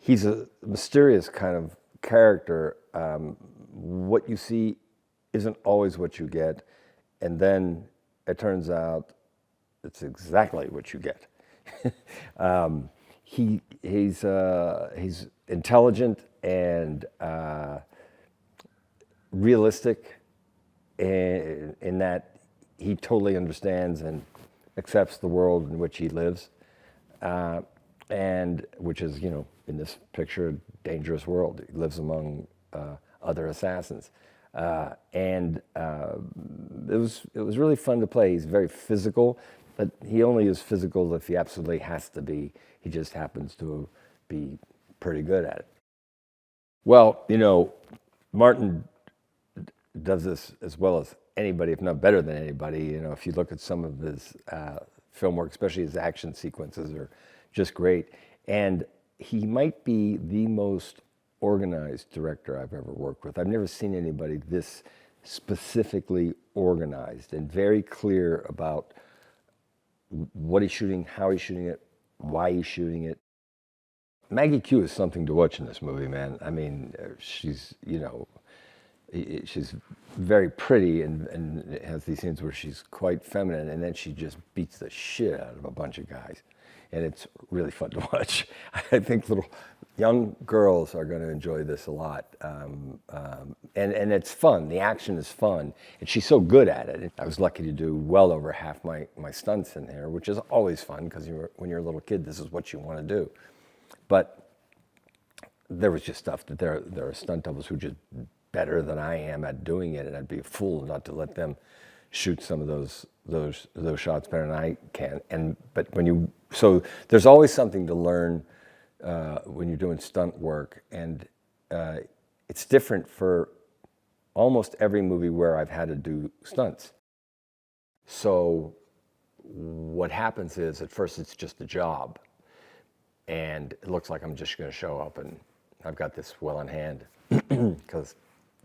he's a mysterious kind of character. What you see isn't always what you get, and then it turns out it's exactly what you get. He's intelligent and realistic in that he totally understands and accepts the world in which he lives, and which is, in this picture, a dangerous world. He lives among other assassins, and it was really fun to play. He's very physical, but he only is physical if he absolutely has to be. He just happens to be pretty good at it. Well, Martin does this as well as anybody, if not better than anybody. If you look at some of his film work, especially his action sequences, are just great. And he might be the most organized director I've ever worked with. I've never seen anybody this specifically organized and very clear about what he's shooting, how he's shooting it, why he's shooting it. Maggie Q is something to watch in this movie, man. I mean, she's very pretty and has these scenes where she's quite feminine, and then she just beats the shit out of a bunch of guys. And it's really fun to watch. I think little young girls are going to enjoy this a lot. And it's fun. The action is fun. And she's so good at it. I was lucky to do well over half my stunts in there, which is always fun because when you're a little kid, this is what you want to do. But there was just stuff that there are stunt doubles who are just better than I am at doing it, and I'd be a fool not to let them shoot some of those shots better than I can. So there's always something to learn when you're doing stunt work, and it's different for almost every movie where I've had to do stunts. So what happens is, at first it's just a job, and it looks like I'm just going to show up and I've got this well in hand, because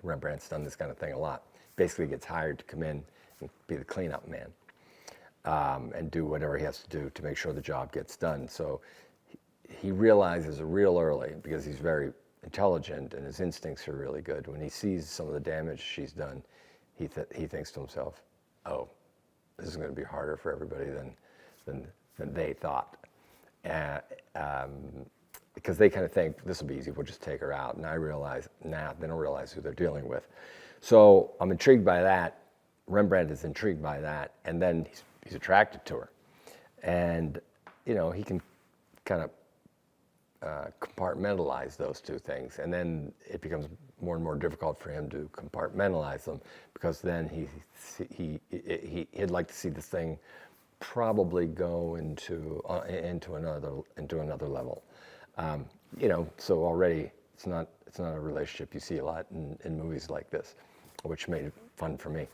Rembrandt's done this kind of thing a lot. Basically gets hired to come in and be the cleanup man, and do whatever he has to do to make sure the job gets done. So he realizes real early, because he's very intelligent and his instincts are really good. When he sees some of the damage she's done, he thinks to himself, "Oh, this is going to be harder for everybody than they thought." Because they kind of think, this will be easy, we'll just take her out. And I realize, they don't realize who they're dealing with. So I'm intrigued by that. Rembrandt is intrigued by that. And then he's attracted to her. And, he can kind of compartmentalize those two things. And then it becomes more and more difficult for him to compartmentalize them, because then he'd like to see this thing probably go into another level. So already it's not a relationship you see a lot in movies like this, which made it fun for me.